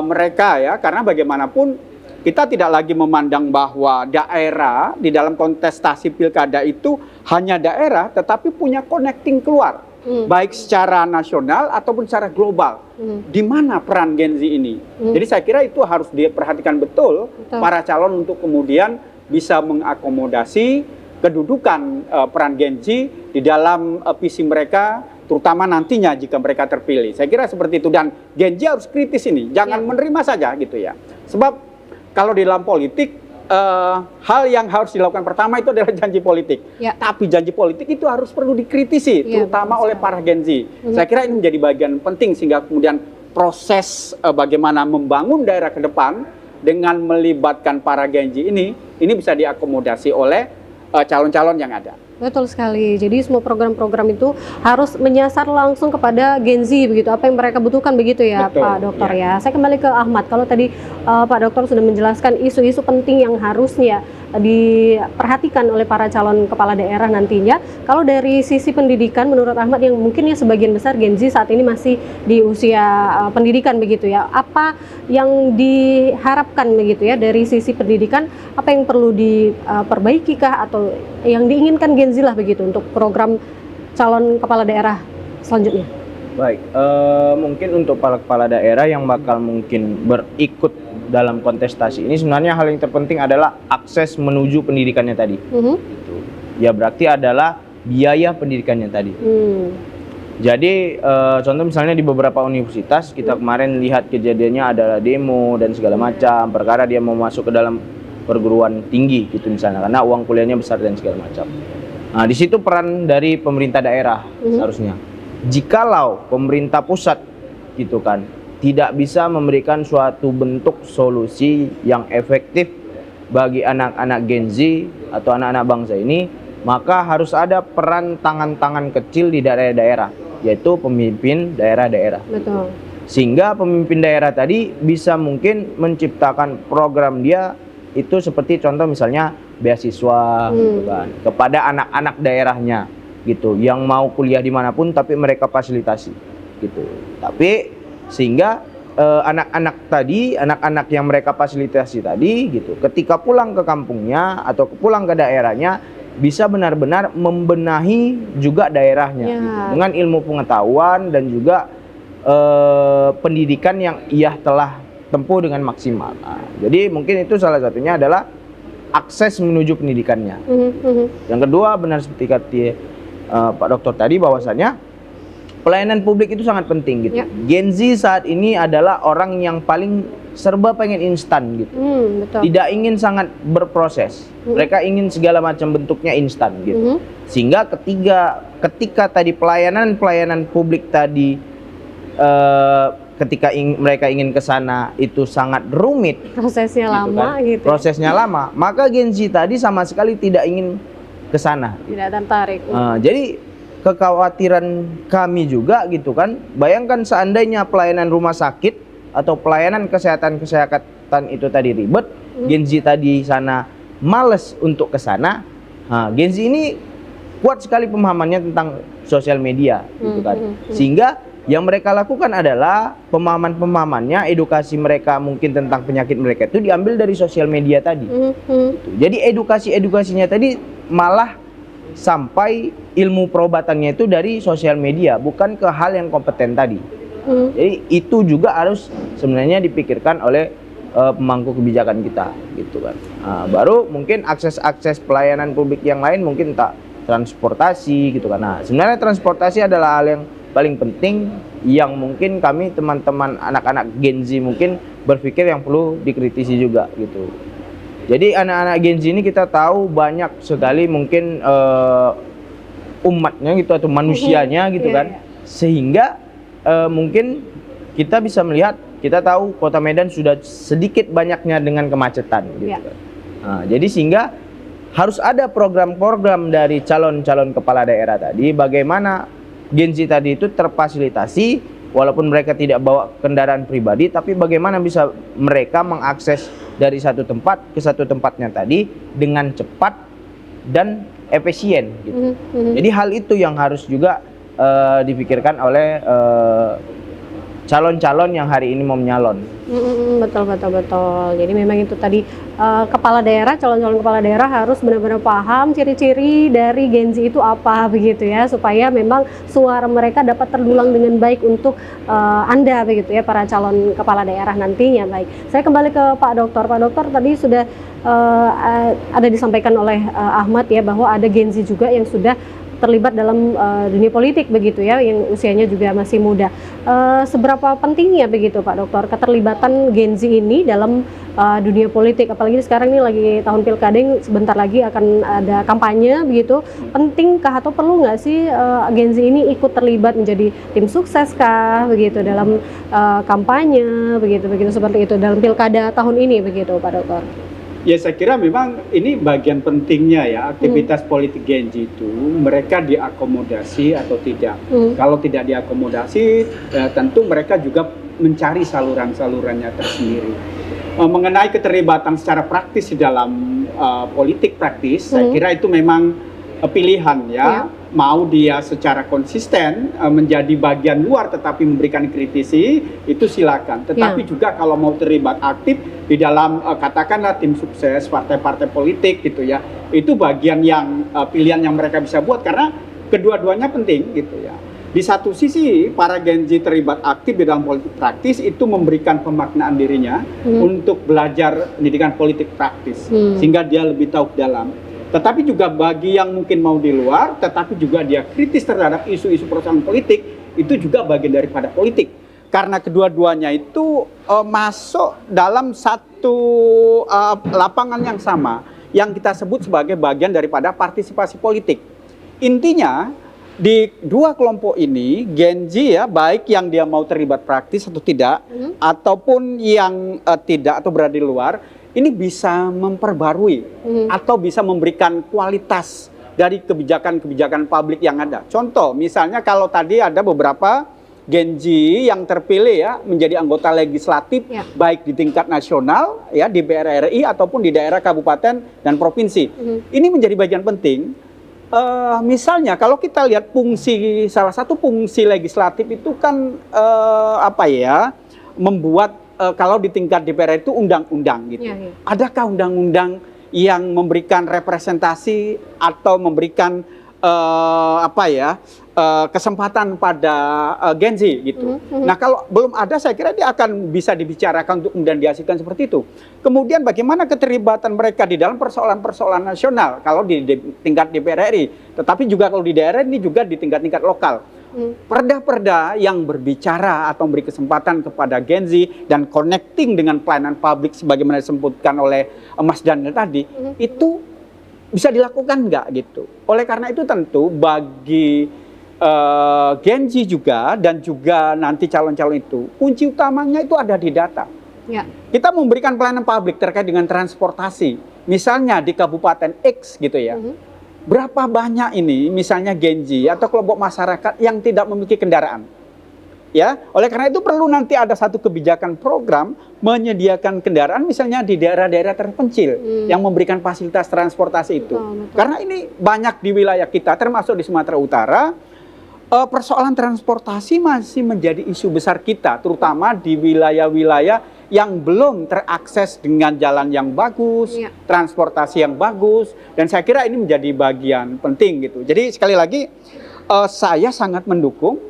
mereka ya, karena bagaimanapun kita tidak lagi memandang bahwa daerah di dalam kontestasi pilkada itu hanya daerah, tetapi punya connecting keluar, baik secara nasional ataupun secara global. Di mana peran Gen Z ini? Jadi saya kira itu harus diperhatikan betul para calon untuk kemudian bisa mengakomodasi kedudukan peran Gen Z di dalam visi mereka, terutama nantinya jika mereka terpilih. Saya kira seperti itu, dan Gen Z harus kritis ini, jangan menerima saja gitu ya. Sebab kalau di dalam politik, hal yang harus dilakukan pertama itu adalah janji politik. Tapi janji politik itu harus perlu dikritisi, terutama oleh para Gen Z. Saya kira ini menjadi bagian penting sehingga kemudian proses bagaimana membangun daerah ke depan dengan melibatkan para Gen Z ini bisa diakomodasi oleh calon-calon yang ada.
Betul sekali. Jadi semua program-program itu harus menyasar langsung kepada Gen Z begitu, apa yang mereka butuhkan begitu ya,
Betul,
Pak Dokter
ya.
ya. Saya kembali ke Ahmad. Kalau tadi Pak Dokter sudah menjelaskan isu-isu penting yang harusnya diperhatikan oleh para calon kepala daerah nantinya. Kalau dari sisi pendidikan, menurut Ahmad yang mungkin ya sebagian besar Gen Z saat ini masih di usia pendidikan begitu ya. Apa yang diharapkan begitu ya dari sisi pendidikan? Apa yang perlu diperbaiki kah atau yang diinginkan Gen Z lah begitu untuk program calon kepala daerah selanjutnya?
Baik, mungkin untuk para kepala daerah yang bakal mungkin berikut dalam kontestasi ini, sebenarnya hal yang terpenting adalah akses menuju pendidikannya tadi. Gitu. Ya berarti adalah biaya pendidikannya tadi. Jadi contoh misalnya di beberapa universitas kita kemarin lihat kejadiannya adalah demo dan segala macam, perkara dia mau masuk ke dalam perguruan tinggi gitu misalnya, karena uang kuliahnya besar dan segala macam. Nah di situ peran dari pemerintah daerah seharusnya. Jikalau pemerintah pusat gitu kan tidak bisa memberikan suatu bentuk solusi yang efektif bagi anak-anak Gen Z atau anak-anak bangsa ini, maka harus ada peran tangan-tangan kecil di daerah-daerah, yaitu pemimpin daerah-daerah.
Betul.
Sehingga pemimpin daerah tadi bisa mungkin menciptakan program dia itu seperti contoh misalnya beasiswa gitu kan, kepada anak-anak daerahnya gitu, yang mau kuliah dimanapun tapi mereka fasilitasi gitu. Tapi sehingga anak-anak yang mereka fasilitasi tadi gitu, ketika pulang ke kampungnya atau pulang ke daerahnya bisa benar-benar membenahi juga daerahnya gitu, dengan ilmu pengetahuan dan juga pendidikan yang ia telah tempuh dengan maksimal. Nah, jadi mungkin itu salah satunya adalah akses menuju pendidikannya. Yang kedua, benar seperti kata Pak Dokter tadi, bahwasanya pelayanan publik itu sangat penting gitu. Gen Z saat ini adalah orang yang paling serba pengen instan gitu.
Betul.
Tidak ingin sangat berproses. Mereka ingin segala macam bentuknya instan gitu. Sehingga ketika tadi pelayanan publik tadi ketika mereka ingin ke sana itu sangat rumit.
Prosesnya
gitu
lama
kan.
gitu.
Prosesnya lama, maka Gen Z tadi sama sekali tidak ingin ke sana.
Tidak tertarik.
Jadi kekhawatiran kami juga gitu kan, bayangkan seandainya pelayanan rumah sakit atau pelayanan kesehatan itu tadi ribet, Gen Z tadi sana males untuk ke sana. Gen Z ini kuat sekali pemahamannya tentang sosial media gitu kan. Sehingga yang mereka lakukan adalah pemahamannya, edukasi mereka mungkin tentang penyakit mereka itu diambil dari sosial media tadi. Jadi edukasinya tadi malah sampai ilmu perobatannya itu dari sosial media, bukan ke hal yang kompeten tadi. Jadi itu juga harus sebenarnya dipikirkan oleh pemangku kebijakan kita, gitu kan. Baru mungkin akses pelayanan publik yang lain mungkin tak transportasi, gitu kan. Nah, sebenarnya transportasi adalah hal yang paling penting yang mungkin kami teman-teman anak-anak Gen Z mungkin berpikir yang perlu dikritisi juga, gitu. Jadi anak-anak Gen Z ini kita tahu banyak sekali mungkin umatnya gitu atau manusianya gitu kan. Sehingga mungkin kita bisa melihat, kita tahu Kota Medan sudah sedikit banyaknya dengan kemacetan gitu kan. Jadi sehingga harus ada program-program dari calon-calon kepala daerah tadi, bagaimana Gen Z tadi itu terfasilitasi walaupun mereka tidak bawa kendaraan pribadi, tapi bagaimana bisa mereka mengakses dari satu tempat ke satu tempatnya tadi dengan cepat dan efisien gitu. Jadi hal itu yang harus juga dipikirkan oleh calon-calon yang hari ini mau menyalon.
Betul. Jadi memang itu tadi kepala daerah, calon-calon kepala daerah harus benar-benar paham ciri-ciri dari Gen Z itu apa begitu ya, supaya memang suara mereka dapat terdulang dengan baik untuk Anda begitu ya, para calon kepala daerah nantinya. Baik, saya kembali ke Pak Dokter. Pak Dokter tadi sudah ada disampaikan oleh Ahmad ya, bahwa ada Gen Z juga yang sudah terlibat dalam dunia politik begitu ya, yang usianya juga masih muda. Seberapa pentingnya begitu Pak Dokter keterlibatan Gen Z ini dalam dunia politik, apalagi sekarang ini lagi tahun pilkada, sebentar lagi akan ada kampanye begitu. Pentingkah atau perlu nggak sih Gen Z ini ikut terlibat menjadi tim sukses kah begitu dalam kampanye begitu seperti itu dalam pilkada tahun ini begitu Pak Dokter?
Ya saya kira memang ini bagian pentingnya ya, aktivitas politik Gen Z itu mereka diakomodasi atau tidak. Kalau tidak diakomodasi, tentu mereka juga mencari saluran-salurannya tersendiri. Mengenai keterlibatan secara praktis di dalam politik praktis, saya kira itu memang pilihan ya. Mau dia secara konsisten menjadi bagian luar tetapi memberikan kritisi, itu silakan. Tetapi juga kalau mau terlibat aktif di dalam katakanlah tim sukses partai-partai politik gitu ya, itu bagian yang pilihan yang mereka bisa buat karena kedua-duanya penting gitu ya. Di satu sisi para Gen Z terlibat aktif di dalam politik praktis itu memberikan pemaknaan dirinya untuk belajar pendidikan politik praktis sehingga dia lebih tahu ke dalam. Tetapi juga bagi yang mungkin mau di luar, tetapi juga dia kritis terhadap isu-isu persoalan politik, itu juga bagian daripada politik. Karena kedua-duanya itu masuk dalam satu lapangan yang sama, yang kita sebut sebagai bagian daripada partisipasi politik. Intinya, di dua kelompok ini, Gen Z ya, baik yang dia mau terlibat praktis atau tidak, ataupun yang tidak atau berada di luar, ini bisa memperbarui atau bisa memberikan kualitas dari kebijakan-kebijakan publik yang ada. Contoh, misalnya kalau tadi ada beberapa Gen Z yang terpilih ya menjadi anggota legislatif baik di tingkat nasional ya di DPR RI ataupun di daerah kabupaten dan provinsi. Ini menjadi bagian penting. Misalnya kalau kita lihat fungsi salah satu fungsi legislatif itu kan membuat kalau di tingkat DPR itu undang-undang gitu. Adakah undang-undang yang memberikan representasi atau memberikan kesempatan pada Gen Z gitu. Nah kalau belum ada saya kira dia akan bisa dibicarakan untuk kemudian dihasilkan seperti itu. Kemudian bagaimana keterlibatan mereka di dalam persoalan-persoalan nasional kalau di tingkat DPR RI, tetapi juga kalau di daerah ini juga di tingkat-tingkat lokal. Perda-perda yang berbicara atau memberi kesempatan kepada Gen Z dan connecting dengan pelayanan publik sebagaimana disebutkan oleh Mas Daniel tadi, itu bisa dilakukan nggak gitu. Oleh karena itu tentu bagi Gen Z juga dan juga nanti calon-calon itu, kunci utamanya itu ada di data. Kita memberikan pelayanan publik terkait dengan transportasi, misalnya di Kabupaten X gitu ya. Berapa banyak ini misalnya Gen Z atau kelompok masyarakat yang tidak memiliki kendaraan. Ya, oleh karena itu perlu nanti ada satu kebijakan program menyediakan kendaraan misalnya di daerah-daerah terpencil yang memberikan fasilitas transportasi itu. Karena ini banyak di wilayah kita termasuk di Sumatera Utara, persoalan transportasi masih menjadi isu besar kita terutama di wilayah-wilayah yang belum terakses dengan jalan yang bagus, transportasi yang bagus, dan saya kira ini menjadi bagian penting gitu. Jadi sekali lagi saya sangat mendukung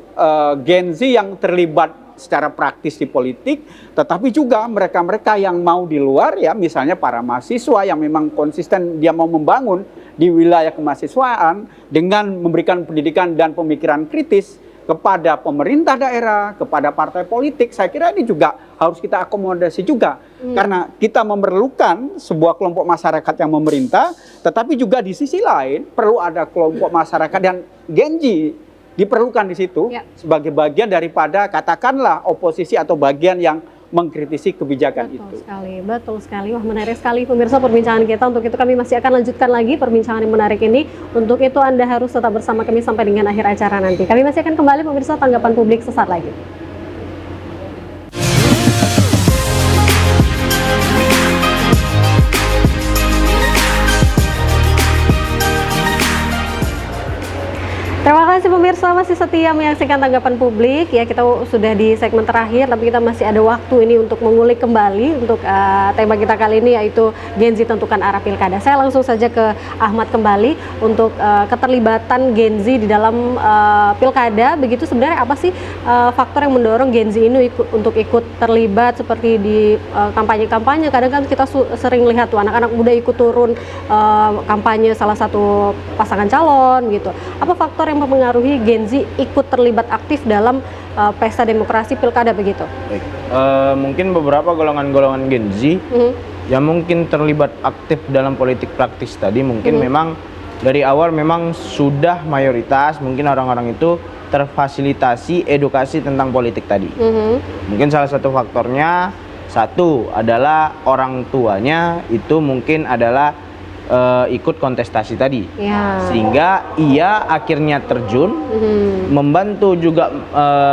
Gen Z yang terlibat secara praktis di politik, tetapi juga mereka-mereka yang mau di luar ya, misalnya para mahasiswa yang memang konsisten dia mau membangun di wilayah kemahasiswaan dengan memberikan pendidikan dan pemikiran kritis kepada pemerintah daerah, kepada partai politik, saya kira ini juga harus kita akomodasi juga. Karena kita memerlukan sebuah kelompok masyarakat yang memerintah, tetapi juga di sisi lain perlu ada kelompok masyarakat dan Gen Z diperlukan di situ sebagai bagian daripada katakanlah oposisi atau bagian yang mengkritisi kebijakan itu.
Betul sekali. Wah, menarik sekali pemirsa perbincangan kita. Untuk itu kami masih akan lanjutkan lagi perbincangan yang menarik ini. Untuk itu Anda harus tetap bersama kami sampai dengan akhir acara nanti. Kami masih akan kembali pemirsa tanggapan publik sesaat lagi. Terima kasih pemirsa masih setia menyaksikan tanggapan publik ya, kita sudah di segmen terakhir tapi kita masih ada waktu ini untuk mengulik kembali untuk tema kita kali ini yaitu Gen Z tentukan arah pilkada. Saya langsung saja ke Ahmad kembali untuk keterlibatan Gen Z di dalam pilkada. Begitu sebenarnya apa sih faktor yang mendorong Gen Z ini untuk ikut terlibat seperti di kampanye-kampanye? Kadang kan kita sering lihat tuh anak-anak muda ikut turun kampanye salah satu pasangan calon gitu. Apa faktor yang mempengaruhi Gen Z ikut terlibat aktif dalam pesta demokrasi pilkada begitu?
Baik. Mungkin beberapa golongan-golongan Gen Z yang mungkin terlibat aktif dalam politik praktis tadi mungkin memang dari awal memang sudah mayoritas mungkin orang-orang itu terfasilitasi edukasi tentang politik tadi. Mungkin salah satu faktornya Satu adalah orang tuanya itu mungkin adalah ikut kontestasi tadi, sehingga ia akhirnya terjun, membantu juga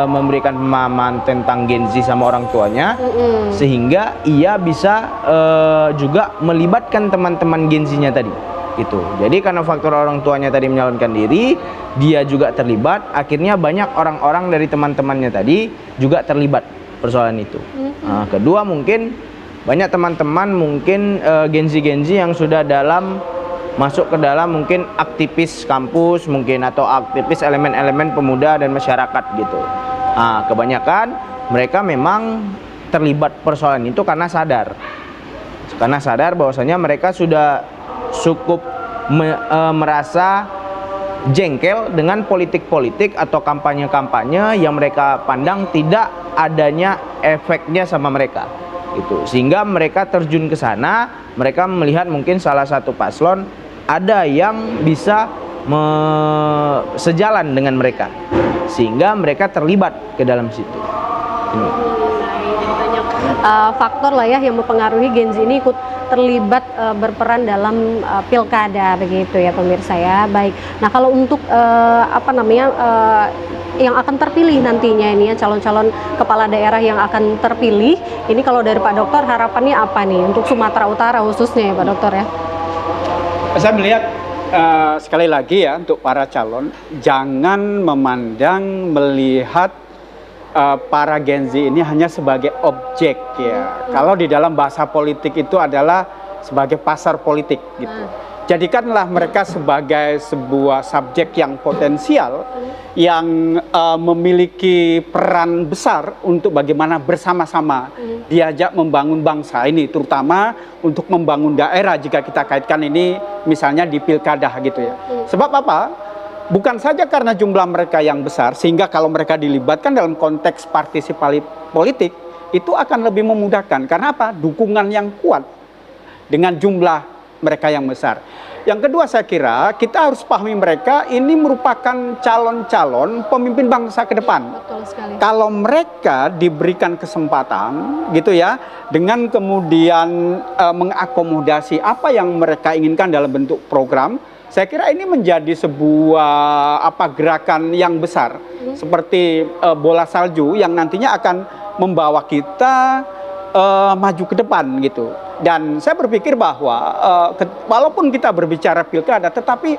memberikan pemahaman tentang Gen Z sama orang tuanya, sehingga ia bisa juga melibatkan teman-teman Gen Z-nya tadi. Gitu. Jadi karena faktor orang tuanya tadi menyalonkan diri, dia juga terlibat. Akhirnya banyak orang-orang dari teman-temannya tadi juga terlibat persoalan itu. Nah, kedua mungkin banyak teman-teman mungkin Gen Z yang sudah masuk ke dalam mungkin aktivis kampus mungkin atau aktivis elemen-elemen pemuda dan masyarakat gitu. Nah, kebanyakan mereka memang terlibat persoalan itu karena sadar bahwasanya mereka sudah cukup merasa jengkel dengan politik-politik atau kampanye-kampanye yang mereka pandang tidak adanya efeknya sama mereka gitu. Sehingga mereka terjun ke sana, mereka melihat mungkin salah satu paslon ada yang bisa sejalan dengan mereka, sehingga mereka terlibat ke dalam situ. Ini.
Banyak faktor lah ya yang mempengaruhi Gen Z ini ikut terlibat berperan dalam pilkada begitu ya pemirsa ya. Baik. Nah kalau untuk yang akan terpilih nantinya ini ya, calon-calon kepala daerah yang akan terpilih ini, kalau dari Pak Dokter harapannya apa nih untuk Sumatera Utara khususnya ya Pak Dokter ya?
Saya melihat sekali lagi ya, untuk para calon jangan melihat para Gen Z ini hanya sebagai objek ya. Kalau di dalam bahasa politik itu adalah sebagai pasar politik gitu. Jadikanlah mereka sebagai sebuah subjek yang potensial, yang memiliki peran besar untuk bagaimana bersama-sama diajak membangun bangsa ini, terutama untuk membangun daerah jika kita kaitkan ini misalnya di pilkada gitu ya. Sebab apa? Bukan saja karena jumlah mereka yang besar, sehingga kalau mereka dilibatkan dalam konteks partisipasi politik, itu akan lebih memudahkan. Karena apa? Dukungan yang kuat dengan jumlah mereka yang besar. Yang kedua, saya kira kita harus pahami mereka ini merupakan calon-calon pemimpin bangsa ke depan.
Betul sekali.
Kalau mereka diberikan kesempatan gitu ya, dengan kemudian mengakomodasi apa yang mereka inginkan dalam bentuk program, saya kira ini menjadi sebuah gerakan yang besar, seperti bola salju yang nantinya akan membawa kita maju ke depan gitu. Dan saya berpikir bahwa walaupun kita berbicara pilkada, tetapi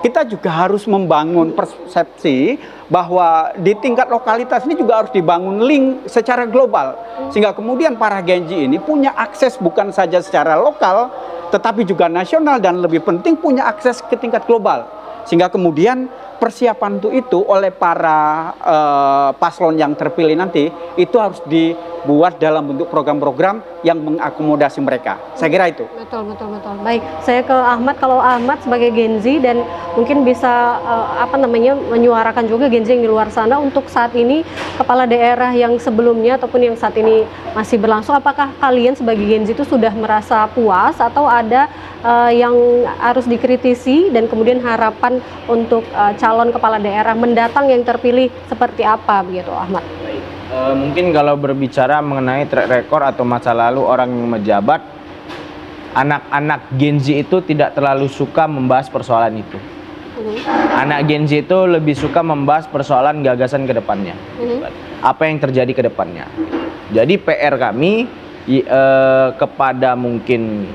kita juga harus membangun persepsi bahwa di tingkat lokalitas ini juga harus dibangun link secara global, sehingga kemudian para Gen Z ini punya akses bukan saja secara lokal, tetapi juga nasional, dan lebih penting punya akses ke tingkat global, sehingga kemudian persiapan itu oleh para paslon yang terpilih nanti itu harus dibuat dalam bentuk program-program yang mengakomodasi mereka. Saya kira itu.
Betul. Baik, saya ke Ahmad. Kalau Ahmad sebagai Gen Z dan mungkin bisa menyuarakan juga Gen Z yang di luar sana untuk saat ini kepala daerah yang sebelumnya ataupun yang saat ini masih berlangsung, apakah kalian sebagai Gen Z itu sudah merasa puas atau ada yang harus dikritisi, dan kemudian harapan untuk calon kepala daerah mendatang yang terpilih seperti apa begitu Ahmad?
Mungkin kalau berbicara mengenai track record atau masa lalu orang yang menjabat, anak-anak Gen Z itu tidak terlalu suka membahas persoalan itu. Anak Gen Z itu lebih suka membahas persoalan gagasan ke depannya. Apa yang terjadi ke depannya. Jadi PR kami kepada mungkin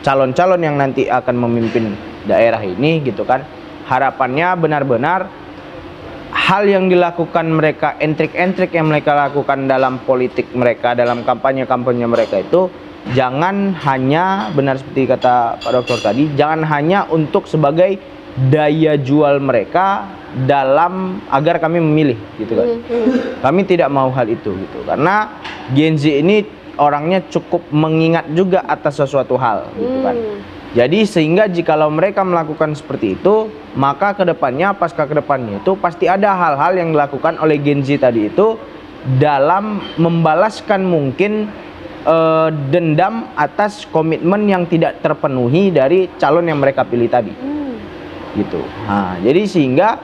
calon-calon yang nanti akan memimpin daerah ini gitu kan, harapannya benar-benar hal yang dilakukan mereka, entrik-entrik yang mereka lakukan dalam politik mereka, dalam kampanye-kampanye mereka itu jangan hanya, benar seperti kata Pak Dokter tadi, jangan hanya untuk sebagai daya jual mereka dalam agar kami memilih gitu kan. Kami tidak mau hal itu gitu, karena Gen Z ini orangnya cukup mengingat juga atas sesuatu hal gitu kan. Jadi sehingga jikalau mereka melakukan seperti itu, maka kedepannya, pasca kedepannya itu pasti ada hal-hal yang dilakukan oleh Gen Z tadi itu dalam membalaskan mungkin dendam atas komitmen yang tidak terpenuhi dari calon yang mereka pilih tadi. Gitu. Nah, jadi sehingga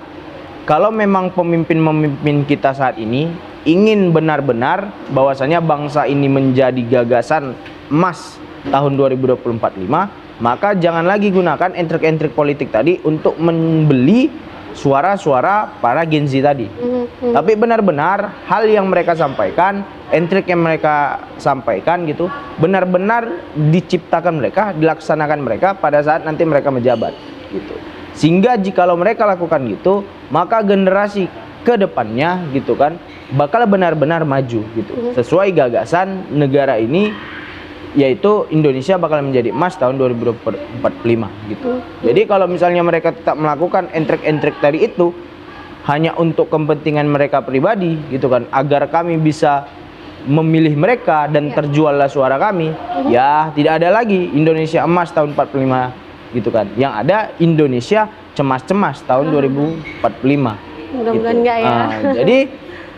kalau memang pemimpin-pemimpin kita saat ini ingin benar-benar bahwasanya bangsa ini menjadi gagasan emas tahun 2045, maka jangan lagi gunakan entrik-entrik politik tadi untuk membeli suara-suara para Gen Z tadi. Tapi benar-benar hal yang mereka sampaikan, entrik yang mereka sampaikan gitu, benar-benar diciptakan mereka, dilaksanakan mereka pada saat nanti mereka menjabat gitu. Sehingga jikalau mereka lakukan gitu, maka generasi ke depannya gitu kan bakal benar-benar maju gitu. Sesuai gagasan negara ini, yaitu Indonesia bakal menjadi emas tahun 2045 gitu. Jadi kalau misalnya mereka tetap melakukan entrik-entrik tadi itu hanya untuk kepentingan mereka pribadi gitu kan, agar kami bisa memilih mereka dan terjuallah suara kami, ya tidak ada lagi Indonesia emas tahun 45 gitu kan. Yang ada Indonesia cemas-cemas tahun 2045.
Mudah-mudahan
gitu.
enggak ya.
Jadi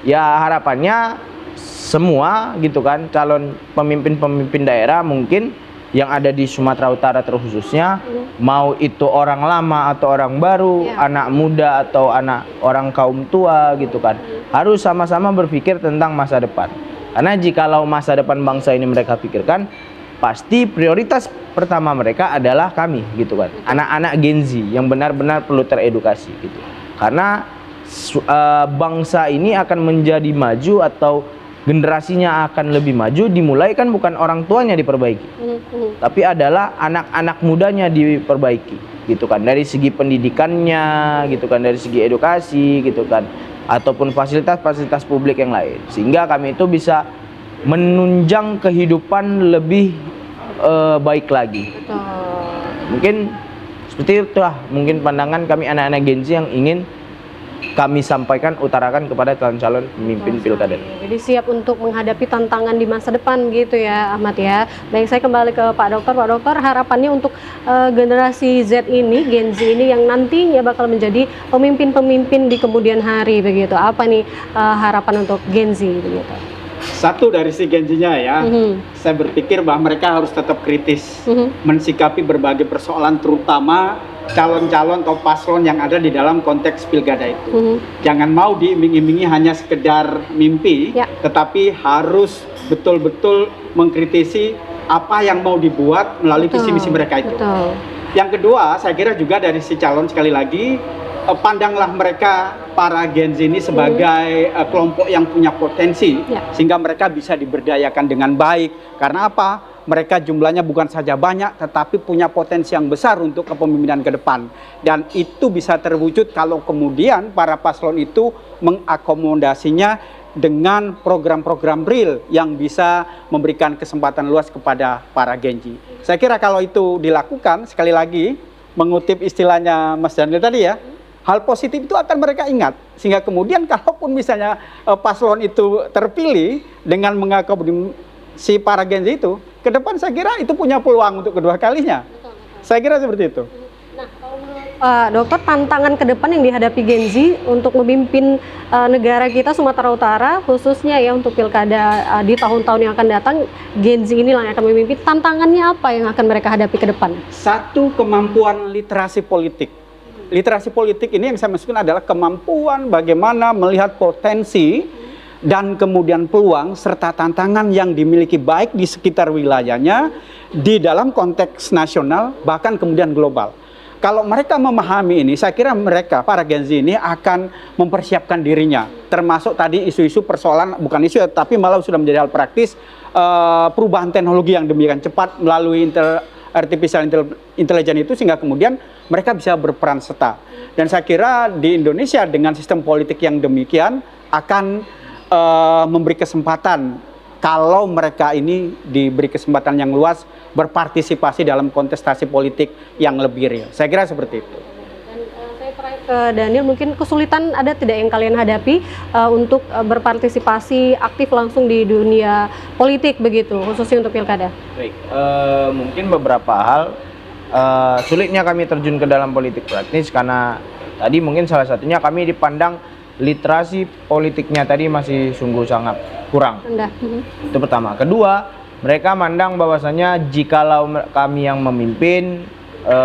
ya harapannya semua gitu kan calon pemimpin-pemimpin daerah mungkin yang ada di Sumatera Utara terkhususnya, mau itu orang lama atau orang baru, anak muda atau orang kaum tua gitu kan, harus sama-sama berpikir tentang masa depan. Karena jikalau masa depan bangsa ini mereka pikirkan, pasti prioritas pertama mereka adalah kami gitu kan, anak-anak Gen Z yang benar-benar perlu teredukasi gitu. Karena bangsa ini akan menjadi maju atau generasinya akan lebih maju dimulai kan bukan orang tuanya diperbaiki, tapi adalah anak-anak mudanya diperbaiki gitu kan, dari segi pendidikannya gitu kan, dari segi edukasi gitu kan, ataupun fasilitas-fasilitas publik yang lain, sehingga kami itu bisa menunjang kehidupan lebih baik lagi. Mungkin seperti itulah mungkin pandangan kami anak-anak Gen Z yang ingin kami sampaikan, utarakan kepada calon-calon pemimpin pilkada.
Jadi siap untuk menghadapi tantangan di masa depan gitu ya Ahmad ya. Baik, saya kembali ke Pak Dokter. Pak Dokter, harapannya untuk generasi Z ini, Gen Z ini yang nantinya bakal menjadi pemimpin-pemimpin di kemudian hari begitu. Apa nih harapan untuk Gen Z begitu?
Satu dari si Gen Z-nya ya, saya berpikir bahwa mereka harus tetap kritis mensikapi berbagai persoalan, terutama calon-calon atau paslon yang ada di dalam konteks pilkada itu. Jangan mau diiming-imingi hanya sekedar mimpi, tetapi harus betul-betul mengkritisi apa yang mau dibuat melalui visi misi mereka itu. Yang kedua, saya kira juga dari si calon, sekali lagi, pandanglah mereka para Gen Z ini sebagai kelompok yang punya potensi, sehingga mereka bisa diberdayakan dengan baik. Karena apa? Mereka jumlahnya bukan saja banyak, tetapi punya potensi yang besar untuk kepemimpinan ke depan. Dan itu bisa terwujud kalau kemudian para paslon itu mengakomodasinya dengan program-program real yang bisa memberikan kesempatan luas kepada para Gen Z. Saya kira kalau itu dilakukan, sekali lagi, mengutip istilahnya Mas Daniel tadi ya, hal positif itu akan mereka ingat. Sehingga kemudian kalaupun misalnya paslon itu terpilih dengan mengakomodasi para Gen Z itu, ke depan saya kira itu punya peluang untuk kedua kalinya. Saya kira seperti itu.
Nah, kalau menurut Pak Dokter, tantangan ke depan yang dihadapi Gen Z untuk memimpin negara kita Sumatera Utara, khususnya ya untuk pilkada di tahun-tahun yang akan datang, Gen Z inilah yang akan memimpin. Tantangannya apa yang akan mereka hadapi ke depan?
Satu, kemampuan literasi politik. Literasi politik ini yang saya maksudkan adalah kemampuan bagaimana melihat potensi dan kemudian peluang serta tantangan yang dimiliki baik di sekitar wilayahnya, di dalam konteks nasional, bahkan kemudian global. Kalau mereka memahami ini, saya kira mereka, para Gen Z ini akan mempersiapkan dirinya. Termasuk tadi isu-isu persoalan, bukan isu, tapi malah sudah menjadi hal praktis, perubahan teknologi yang demikian cepat melalui artificial intelligence itu, sehingga kemudian mereka bisa berperan serta. Dan saya kira di Indonesia dengan sistem politik yang demikian akan memberi kesempatan kalau mereka ini diberi kesempatan yang luas berpartisipasi dalam kontestasi politik yang lebih real. Saya kira seperti itu.
Dan saya terakhir ke Daniel, mungkin kesulitan ada tidak yang kalian hadapi untuk berpartisipasi aktif langsung di dunia politik begitu, khususnya untuk pilkada?
Baik, mungkin beberapa hal sulitnya kami terjun ke dalam politik praktis karena tadi mungkin salah satunya kami dipandang literasi politiknya tadi masih sungguh sangat kurang. Itu pertama. Kedua, mereka mandang bahwasanya jikalau kami yang memimpin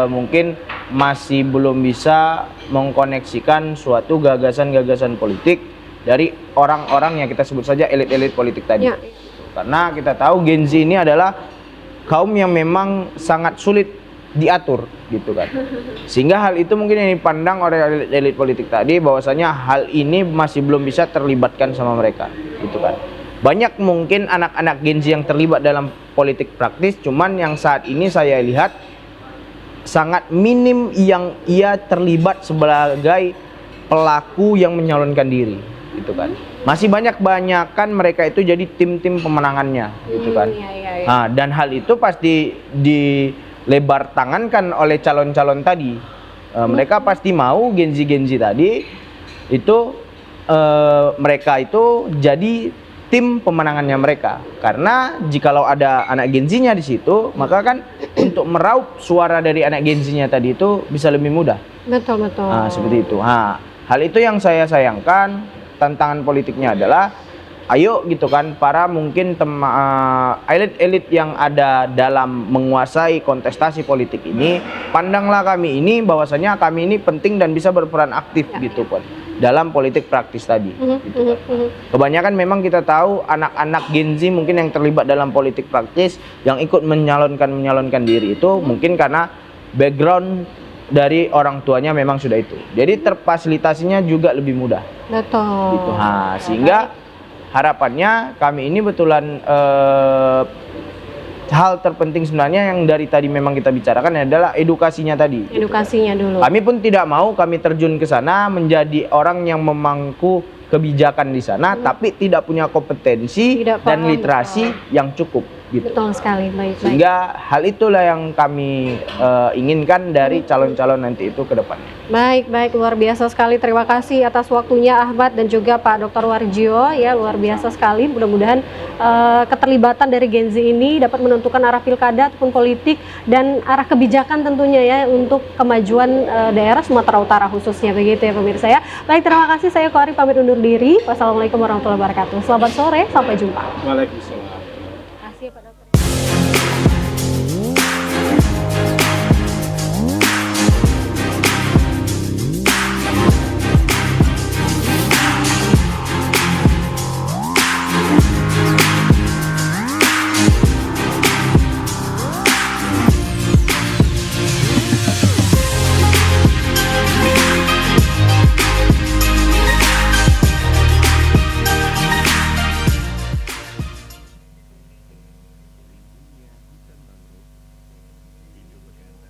mungkin masih belum bisa mengkoneksikan suatu gagasan-gagasan politik dari orang-orang yang kita sebut saja elit-elit politik tadi.
Ya.
Karena kita tahu Gen Z ini adalah kaum yang memang sangat sulit diatur gitu kan. Sehingga hal itu mungkin yang dipandang oleh elit politik tadi bahwasanya hal ini masih belum bisa terlibatkan sama mereka gitu kan. Banyak mungkin anak-anak Gen Z yang terlibat dalam politik praktis, cuman yang saat ini saya lihat sangat minim yang ia terlibat sebagai pelaku yang menyalonkan diri gitu kan. Masih banyak-banyakan mereka itu jadi tim-tim pemenangannya gitu kan.
Iya.
Nah, dan hal itu pasti dilebar tangankan oleh calon-calon tadi. Mereka pasti mau Gen Z tadi itu mereka itu jadi tim pemenangannya mereka. Karena jikalau ada anak Gen Z-nya di situ, maka kan untuk meraup suara dari anak Gen Z-nya tadi itu bisa lebih mudah.
Betul.
Nah, seperti itu. Nah, hal itu yang saya sayangkan. Tantangan politiknya adalah ayo gitu kan, para mungkin elit-elit yang ada dalam menguasai kontestasi politik ini, pandanglah kami ini bahwasanya kami ini penting dan bisa berperan aktif gitu kan dalam politik praktis tadi gitu kan. Kebanyakan memang kita tahu anak-anak Gen Z mungkin yang terlibat dalam politik praktis yang ikut menyalonkan diri itu mungkin karena background dari orang tuanya memang sudah itu. Jadi terfasilitasinya juga lebih mudah.
Betul.
Gitu. Nah, sehingga harapannya kami ini betulan hal terpenting sebenarnya yang dari tadi memang kita bicarakan adalah edukasinya tadi.
Edukasinya dulu.
Kami pun tidak mau kami terjun ke sana menjadi orang yang memangku kebijakan di sana tapi tidak punya kompetensi
Tidak
dan
paham,
literasi yang cukup gitu.
Betul sekali, baik.
Sehingga hal itulah yang kami inginkan dari calon-calon nanti itu ke depannya.
Baik, luar biasa sekali. Terima kasih atas waktunya Ahmad dan juga Pak Dr. Warjio, ya luar biasa sekali. Mudah-mudahan keterlibatan dari Gen Z ini dapat menentukan arah pilkada ataupun politik dan arah kebijakan tentunya ya untuk kemajuan daerah Sumatera Utara khususnya, begitu ya pemirsa ya. Baik, terima kasih. Saya Kori pamit undur diri. Wassalamualaikum warahmatullahi wabarakatuh. Selamat sore, sampai jumpa.
Waalaikumsalam.